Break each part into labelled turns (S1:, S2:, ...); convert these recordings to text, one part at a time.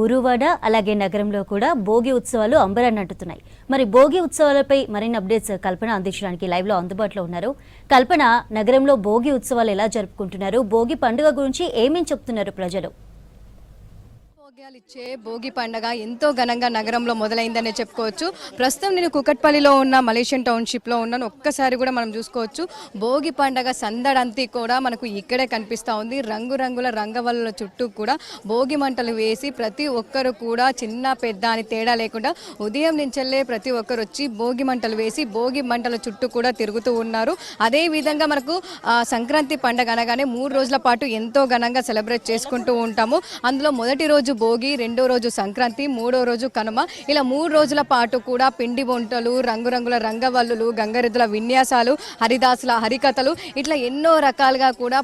S1: ఊరువాడ అలాగే నగరంలో కూడా భోగి ఉత్సవాలు అంబరాన్నంటున్నాయి. మరి భోగి ఉత్సవాలపై మరిన్ని అప్డేట్స్ కల్పన అందించడానికి లైవ్ లో అందుబాటులో ఉన్నారు. కల్పన, నగరంలో భోగి ఉత్సవాలు ఎలా జరుపుకుంటున్నారు? భోగి పండుగ గురించి ఏమేం చెప్తున్నారు ప్రజలు?
S2: ఇచ్చే భోగి పండుగ ఎంతో ఘనంగా నగరంలో మొదలైందనే చెప్పుకోవచ్చు. ప్రస్తుతం నేను కుకట్పల్లిలో ఉన్న మలేషియన్ టౌన్షిప్లో ఉన్నాను. ఒక్కసారి కూడా మనం చూసుకోవచ్చు భోగి పండుగ సందడంతా కూడా మనకు ఇక్కడే కనిపిస్తూ ఉంది. రంగురంగుల రంగవల్లుల చుట్టూ కూడా భోగి మంటలు వేసి ప్రతి ఒక్కరు కూడా చిన్న పెద్ద అని తేడా లేకుండా ఉదయం నుంచెల్లే ప్రతి ఒక్కరు వచ్చి భోగి మంటలు వేసి భోగి మంటల చుట్టూ కూడా తిరుగుతూ ఉన్నారు. అదే విధంగా మనకు సంక్రాంతి పండుగ అనగానే 3 రోజుల పాటు ఎంతో ఘనంగా సెలబ్రేట్ చేసుకుంటూ ఉంటాము. అందులో మొదటి రోజు భోగి, రెండో రోజు సంక్రాంతి, మూడో రోజు కనుమ. ఇలా 3 రోజుల పాటు కూడా పిండి వంటలు, రంగురంగుల రంగవల్లులు, గంగరెద్దుల విన్యాసాలు, హరిదాసుల హరికథలు, ఇట్లా ఎన్నో రకాలుగా కూడా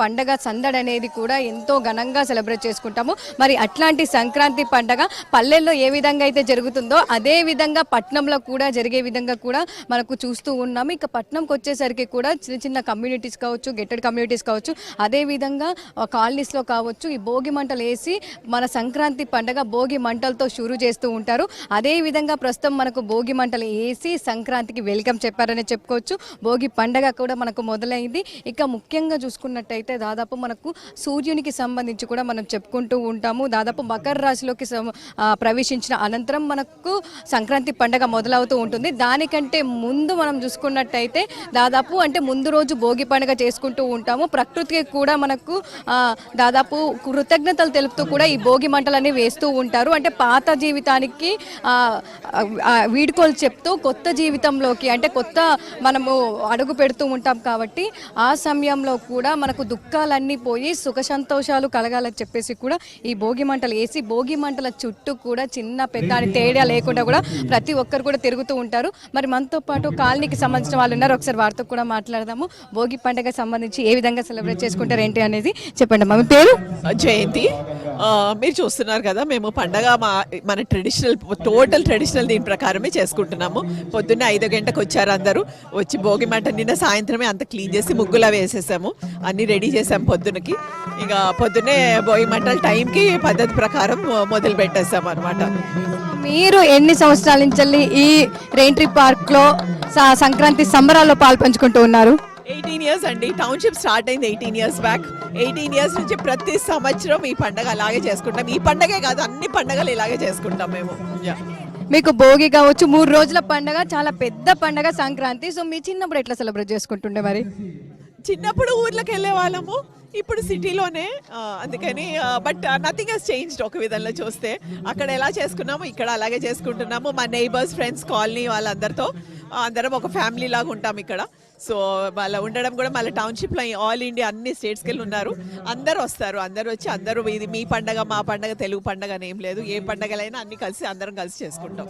S2: పండగ సందడి అనేది కూడా ఎంతో ఘనంగా సెలబ్రేట్ చేసుకుంటాము. మరి అట్లాంటి సంక్రాంతి పండగ పల్లెల్లో ఏ విధంగా అయితే జరుగుతుందో అదే విధంగా పట్నంలో కూడా జరిగే విధంగా కూడా మనకు చూస్తూ ఉన్నాము. ఇక పట్నంకి వచ్చేసరికి కూడా చిన్న చిన్న కమ్యూనిటీస్ కావచ్చు, గెటెడ్ కమ్యూనిటీస్ కావచ్చు, అదే విధంగా కాలనీస్లో కావచ్చు ఈ భోగి మంటలు వేసి మన సంక్రాంతి పండుగ భోగి మంటలతో షురూ చేస్తూ ఉంటారు. అదే విధంగా ప్రస్తుతం మనకు భోగి మంటలు వేసి సంక్రాంతికి వెల్కమ్ చెప్పారని చెప్పుకోవచ్చు. భోగి పండుగ కూడా మనకు మొదలైంది. ఇక ముఖ్యంగా చూసుకున్నట్టయితే దాదాపు మనకు సూర్యునికి సంబంధించి కూడా మనం చెప్పుకుంటూ ఉంటాము. దాదాపు మకర రాశిలోకి ప్రవేశించిన అనంతరం మనకు సంక్రాంతి పండుగ మొదలవుతూ ఉంటుంది. దానికంటే ముందు మనం చూసుకున్నట్టయితే దాదాపు అంటే ముందు రోజు భోగి పండుగ చేసుకుంటూ ఉంటాము. ప్రకృతికి కూడా మనకు దాదాపు కృతజ్ఞతలు తెలుపుతూ కూడా ఈ భోగి మంటలన్నీ వేస్తూ ఉంటారు. అంటే పాత జీవితానికి వీడ్కోలు చెప్తూ కొత్త జీవితంలోకి అంటే కొత్త మనము అడుగు పెడుతూ ఉంటాం. కాబట్టి ఆ సమయంలో కూడా మనకు దుఃఖాలన్నీ పోయి సుఖ సంతోషాలు కలగాలని చెప్పేసి కూడా ఈ భోగి మంటలు వేసి భోగి మంటల చుట్టూ కూడా చిన్న పెద్ద అని తేడా లేకుండా కూడా ప్రతి ఒక్కరు కూడా తిరుగుతూ ఉంటారు. మరి మనతో పాటు కాలనీకి సంబంధించిన వాళ్ళు ఉన్నారు. ఒకసారి వారితో కూడా మాట్లాడదాము. భోగి పండుగ సంబంధించి ఏ విధంగా సెలబ్రేట్ చేసుకుంటారు ఏంటి అనేది చెప్పండి. మా పేరు
S3: జయంతి. మీరు చూస్తున్నారు కదా, మేము పండగ మన టోటల్ ట్రెడిషనల్ దీని ప్రకారమే చేసుకుంటున్నాము. పొద్దున్నే 5 గంటలకు వచ్చారు అందరూ. వచ్చి భోగి మంట నిన్న సాయంత్రమే అంత క్లీన్ చేసి ముగ్గులా వేసేసాము, అన్ని రెడీ చేసాము పొద్దునకి. ఇక పొద్దున్నే భోగి మంటల టైంకి పద్ధతి ప్రకారం మొదలు పెట్టేసాము అనమాట.
S2: మీరు ఎన్ని సంవత్సరాల నుంచి ఈ రెయిన్ట్రీ పార్క్ లో సంక్రాంతి సంబరాల్లో పాల్పంచుకుంటూ ఉన్నారు?
S3: 18 years అండి. టౌన్షిప్ స్టార్ట్ అయింది 18 years బ్యాక్. 18 years నుంచి ప్రతి సంవత్సరం ఈ పండగ అలాగే చేసుకుంటాం. ఈ పండగే కాదు, అన్ని పండగలు ఇలాగే చేసుకుంటాం మేము.
S2: మీకు భోగి కావచ్చు 3 రోజుల పండగ, చాలా పెద్ద పండగ సంక్రాంతి. సో మీ చిన్నప్పుడు ఎట్లా సెలబ్రేట్ చేసుకుంటుండే? మరి
S3: చిన్నప్పుడు ఊర్లోకి వెళ్ళే వాళ్ళము, ఇప్పుడు సిటీలోనే. అందుకని బట్ నథింగ్ హెస్ చేంజ్డ్. ఒక విధంగా చూస్తే అక్కడ ఎలా చేసుకున్నాము ఇక్కడ అలాగే చేసుకుంటున్నాము. మా నైబర్స్, ఫ్రెండ్స్, కాలనీ వాళ్ళందరితో అందరం ఒక ఫ్యామిలీ లాగా ఉంటాం ఇక్కడ. సో వాళ్ళ ఉండడం కూడా మళ్ళీ టౌన్షిప్లో ఆల్ ఇండియా అన్ని స్టేట్స్కి వెళ్ళి ఉన్నారు. అందరూ వస్తారు, అందరూ వచ్చి అందరూ ఇది మీ పండగ మా పండగ తెలుగు పండగ అని ఏం లేదు. ఏ పండగలైనా అన్ని కలిసి అందరం కలిసి చేసుకుంటాం.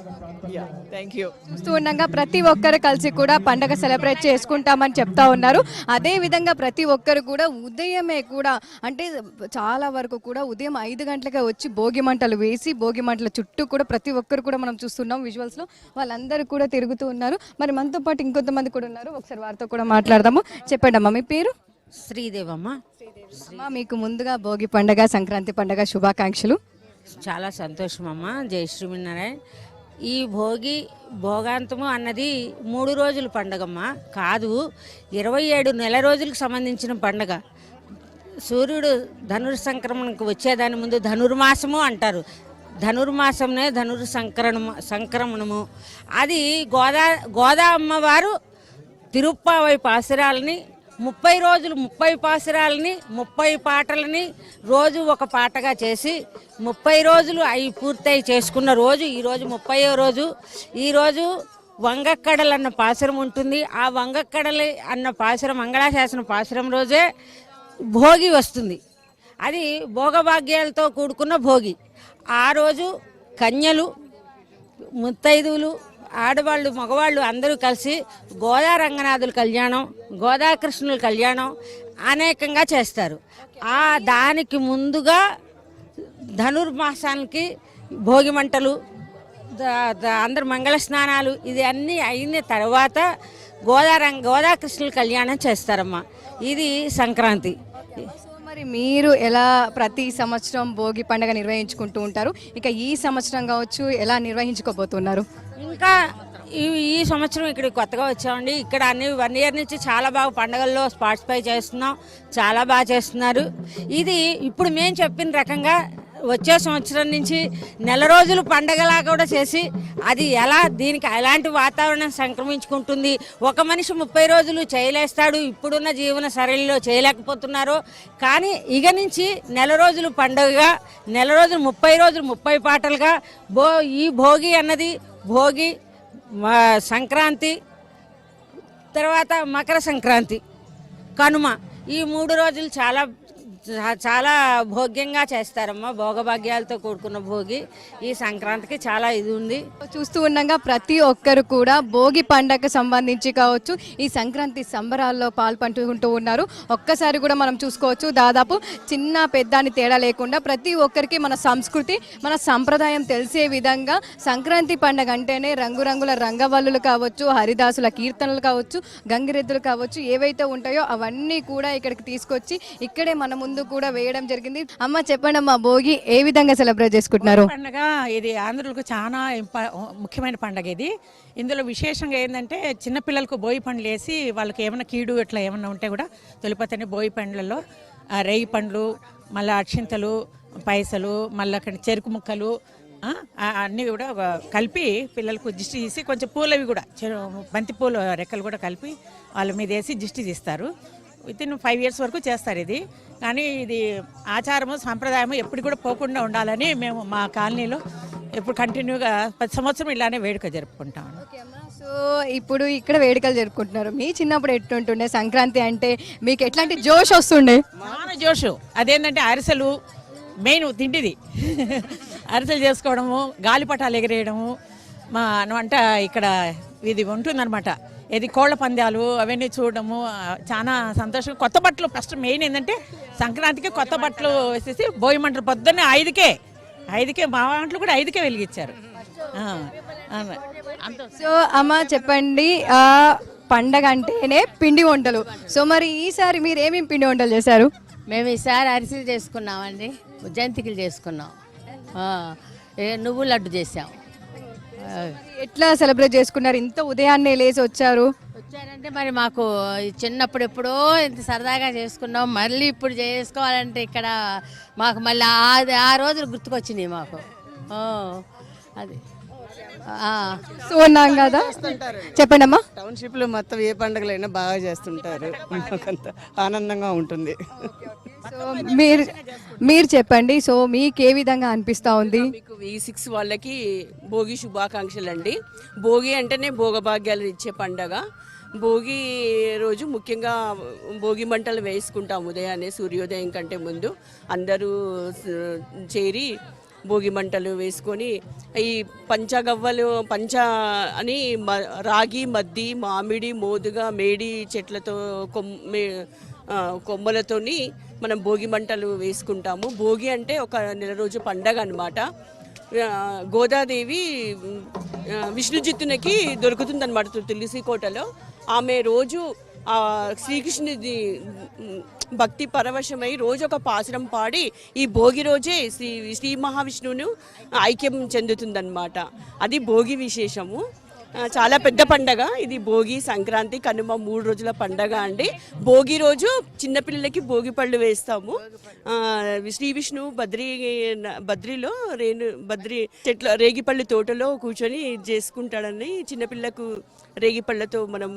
S3: Thank you.
S2: చూస్తూ ఉండగా ప్రతి ఒక్కరు కలిసి కూడా పండగ సెలబ్రేట్ చేసుకుంటామని చెప్తా ఉన్నారు. అదే విధంగా ప్రతి ఒక్కరు కూడా ఉదయమే కూడా అంటే చాలా వరకు కూడా ఉదయం 5 గంటలకే వచ్చి భోగి మంటలు వేసి భోగి మంటల చుట్టూ కూడా ప్రతి ఒక్కరు కూడా మనం చూస్తున్నాం విజువల్స్లో. వాళ్ళందరూ కూడా తిరుగుతూ ఉన్నారు. మరి మనతో పాటు ఇంకొంతమంది కూడా ఉన్నారు. ఒకసారి వారితో కూడా మాట్లాడదాము. చెప్పండి అమ్మా, మీ పేరు?
S4: శ్రీదేవమ్మ.
S2: మీకు ముందుగా భోగి పండుగ సంక్రాంతి పండుగ శుభాకాంక్షలు.
S4: చాలా సంతోషం అమ్మ. జై శ్రీమన్నారాయణ. ఈ భోగాంతము అన్నది 3 రోజుల పండగమ్మ కాదు, 27 నెల రోజులకు సంబంధించిన పండగ. సూర్యుడు ధనుర్సంక్రమణకు వచ్చేదాని ముందు ధనుర్మాసము అంటారు. ధనుర్మాసంనే సంక్రమణము. అది గోదా అమ్మవారు తిరుప్పావై పాసురాలని 30 రోజులు 30 పాసురాలని 30 పాటలని రోజు ఒక పాటగా చేసి 30 రోజులు అవి పూర్తయి చేసుకున్న రోజు ఈరోజు 30వ రోజు. ఈరోజు వంగక్కడలు అన్న పాసురం ఉంటుంది. ఆ వంగక్కడలి అన్న పాసురం మంగళాశాసన పాసురం రోజే భోగి వస్తుంది. అది భోగభాగ్యాలతో కూడుకున్న భోగి. ఆ రోజు కన్యలు, ముత్తైదువులు, ఆడవాళ్ళు, మగవాళ్ళు అందరూ కలిసి గోదా రంగనాథుల కళ్యాణం, గోదాకృష్ణుల కళ్యాణం అనేకంగా చేస్తారు. దానికి ముందుగా ధనుర్మాసానికి భోగి మంటలు, అందరు మంగళ స్నానాలు ఇది అన్నీ అయిన తర్వాత గోదాకృష్ణుల కళ్యాణం చేస్తారమ్మా. ఇది సంక్రాంతి.
S2: మరి మీరు ఎలా ప్రతి సంవత్సరం భోగి పండుగ నిర్వహించుకుంటూ ఉంటారు? ఇక ఈ సంవత్సరం కావచ్చు ఎలా నిర్వహించుకోబోతున్నారు?
S4: ఇంకా ఈ సంవత్సరం ఇక్కడికి కొత్తగా వచ్చామండి. ఇక్కడ అన్ని 1 ఇయర్ నుంచి చాలా బాగా పండగల్లో పార్టిసిపేట్ చేస్తున్నాం, చాలా బాగా చేస్తున్నారు. ఇది ఇప్పుడు మేము చెప్పిన రకంగా వచ్చే సంవత్సరం నుంచి నెల రోజులు పండగలా కూడా చేసి అది ఎలా దీనికి ఎలాంటి వాతావరణం సంక్రమించుకుంటుంది, ఒక మనిషి 30 రోజులు చేయలేస్తాడు, ఇప్పుడున్న జీవన శైలిలో చేయలేకపోతున్నారు. కానీ ఇక నుంచి నెల రోజులు పండుగగా, నెల రోజులు 30 రోజులు 30 పాటలుగా ఈ భోగి అన్నది భోగి, సంక్రాంతి, తర్వాత మకర సంక్రాంతి, కనుమ, ఈ 3 రోజులు చాలా చాలా భోగ్యంగా చేస్తారమ్మా. భోగభాగ్యాలతో కూడుకున్న భోగి. ఈ సంక్రాంతికి చాలా ఇది ఉంది.
S2: చూస్తూ ఉండగా ప్రతి ఒక్కరు కూడా భోగి పండగకు సంబంధించి కావచ్చు ఈ సంక్రాంతి సంబరాల్లో పాల్పంచుకుంటూ ఉన్నారు. ఒక్కసారి కూడా మనం చూసుకోవచ్చు, దాదాపు చిన్న పెద్ద అని తేడా లేకుండా ప్రతి ఒక్కరికి మన సంస్కృతి మన సంప్రదాయం తెలిసే విధంగా సంక్రాంతి పండగ అంటేనే రంగురంగుల రంగవల్లులు కావచ్చు, హరిదాసుల కీర్తనలు కావచ్చు, గంగిరెద్దులు కావచ్చు, ఏవైతే ఉంటాయో అవన్నీ కూడా ఇక్కడికి తీసుకొచ్చి ఇక్కడే మన ముందు కూడా వేయడం జరిగింది. అమ్మ చెప్పండి అమ్మా, భోగి ఏ విధంగా సెలబ్రేట్ చేసుకుంటున్నారు?
S5: పండుగ ఇది ఆంధ్రులకు చాలా ముఖ్యమైన పండుగ ఇది. ఇందులో విశేషంగా ఏంటంటే చిన్నపిల్లలకు భోగి పండ్లు వేసి వాళ్ళకి ఏమైనా కీడు ఇట్లా ఏమైనా ఉంటే కూడా తొలిపోతాయి. భోగి పండ్లలో రేగి పండ్లు, మళ్ళీ అక్షింతలు, పైసలు, మళ్ళీ అక్కడ చెరుకు ముక్కలు అన్నీ కూడా కలిపి పిల్లలకు దిష్టి తీసి కొంచెం పూలవి కూడా బంతి పూల రెక్కలు కూడా కలిపి వాళ్ళ మీద వేసి దిష్టి తీస్తారు. వితిన్ 5 years వరకు చేస్తారు ఇది. కానీ ఇది ఆచారము సంప్రదాయము ఎప్పుడు కూడా పోకుండా ఉండాలని మేము మా కాలనీలో ఎప్పుడు కంటిన్యూగా 10 సంవత్సరం ఇలానే వేడుక జరుపుకుంటాం.
S2: సో ఇప్పుడు ఇక్కడ వేడుకలు జరుపుకుంటున్నారు. మీ చిన్నప్పుడు ఎట్లుంటుండే సంక్రాంతి అంటే? మీకు ఎట్లాంటి జోష్ వస్తుండే?
S5: చాలా జోషు. అదేంటంటే అరిసెలు మెయిన్ తిండిది. అరిసెలు చేసుకోవడము, గాలిపటాలు ఎగిరేయడము, మా వంట ఇక్కడ ఇది ఉంటుందన్నమాట. ఇది కోళ్ల పందాలు అవన్నీ చూడడము చాలా సంతోషం. కొత్త బట్టలు ఫస్ట్ మెయిన్ ఏంటంటే సంక్రాంతికి కొత్త బట్టలు వేసేసి భోగి మంటలు పొద్దున్నే 5కే మా వంటలు కూడా 5కే వెలిగించారు.
S2: సో అమ్మ చెప్పండి, పండగ అంటేనే పిండి వంటలు. సో మరి ఈసారి మీరు ఏమేమి పిండి వంటలు చేశారు?
S6: మేము ఈసారి అరిసెలు చేసుకున్నామండి, జంతికలు చేసుకున్నాం, నువ్వు లడ్డు చేసాం.
S2: ఎట్లా సెలబ్రేట్ చేసుకున్నారు? ఇంత ఉదయాన్నే లేచి
S6: వచ్చారంటే మరి మాకు చిన్నప్పుడు ఎప్పుడో ఇంత సరదాగా చేసుకున్నాం, మళ్ళీ ఇప్పుడు చేసుకోవాలంటే ఇక్కడ మాకు మళ్ళీ ఆ రోజులు గుర్తుకొచ్చినాయి మాకు. అది
S2: సో ఉన్నాం కదా, చెప్పండి అమ్మా.
S7: టౌన్షిప్ లో మొత్తం ఏ పండుగలైనా బాగా చేస్తుంటారు, మాకంత ఆనందంగా ఉంటుంది.
S2: సో మీరు చెప్పండి, సో మీకు ఏ విధంగా అనిపిస్తా ఉంది?
S8: మీకు V6 వాళ్ళకి భోగి శుభాకాంక్షలు అండి. భోగి అంటేనే భోగభాగ్యాలు ఇచ్చే పండగ. భోగి రోజు ముఖ్యంగా భోగి మంటలు వేసుకుంటాం. ఉదయాన్నే సూర్యోదయం కంటే ముందు అందరూ చేరి భోగి మంటలు వేసుకొని ఈ పంచగవ్వలు అని రాగి, మద్ది, మామిడి, మోదుగా, మేడి చెట్లతో కొమ్మలతోని మనం భోగి మంటలు వేసుకుంటాము. భోగి అంటే ఒక నెల రోజు పండగ అన్నమాట. గోదాదేవి విష్ణుజిత్తునికి దొరుకుతుందన్నమాట తులసి కోటలో. ఆమె రోజు శ్రీకృష్ణుడి భక్తి పరవశమై రోజు ఒక పాసురం పాడి ఈ భోగి రోజే శ్రీ మహావిష్ణువును ఐక్యం చెందుతుందన్నమాట. అది భోగి విశేషము. చాలా పెద్ద పండగ ఇది. భోగి, సంక్రాంతి, కనుమ 3 రోజుల పండగ అండి. భోగి రోజు చిన్నపిల్లలకి భోగి పళ్ళు వేస్తాము. శ్రీ విష్ణు బద్రిలో బద్రి చెట్ల రేగిపళ్ళు తోటలో కూర్చొని చేసుకుంటాడని చిన్నపిల్లకు రేగిపళ్ళతో మనం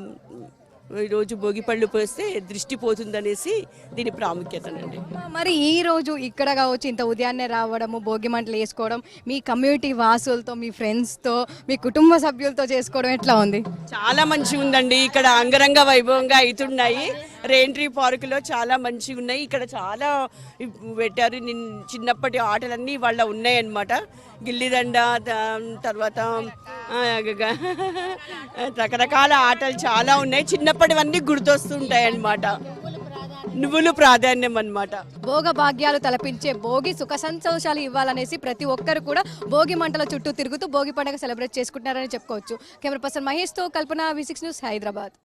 S8: ఈరోజు భోగి పళ్ళు పోస్తే దృష్టి పోతుందనేసి దీని ప్రాముఖ్యతనండి.
S2: మరి ఈ రోజు ఇక్కడ కావచ్చు ఇంత ఉదయాన్నే రావడము, భోగి మంటలు వేసుకోవడం, మీ కమ్యూనిటీ వాసులతో, మీ ఫ్రెండ్స్తో, మీ కుటుంబ సభ్యులతో చేసుకోవడం ఎట్లా ఉంది?
S8: చాలా మంచిగా ఉందండి. ఇక్కడ అంగరంగ వైభవంగా అవుతున్నాయి. రెయిన్ట్రీ పార్కులో చాలా మంచిగా ఉన్నాయి. ఇక్కడ చాలా పెట్టారు. చిన్నప్పటి ఆటలన్నీ వాళ్ళ ఉన్నాయన్నమాట. గిల్లిదండ, తర్వాత రకరకాల ఆటలు చాలా ఉన్నాయి. చిన్నప్పటివన్నీ గుర్తొస్తుంటాయి అన్నమాట. నువ్వులు ప్రాధాన్యం అన్నమాట.
S2: భోగ భాగ్యాలు తలపించే భోగి సుఖ సంతోషాలు ఇవ్వాలనేసి ప్రతి ఒక్కరు కూడా భోగి మంటల చుట్టూ తిరుగుతూ భోగి పండుగ సెలబ్రేట్ చేసుకుంటున్నారని చెప్పుకోవచ్చు. కెమెరా పర్సన్ మహేష్తో కల్పన, V6 న్యూస్, హైదరాబాద్.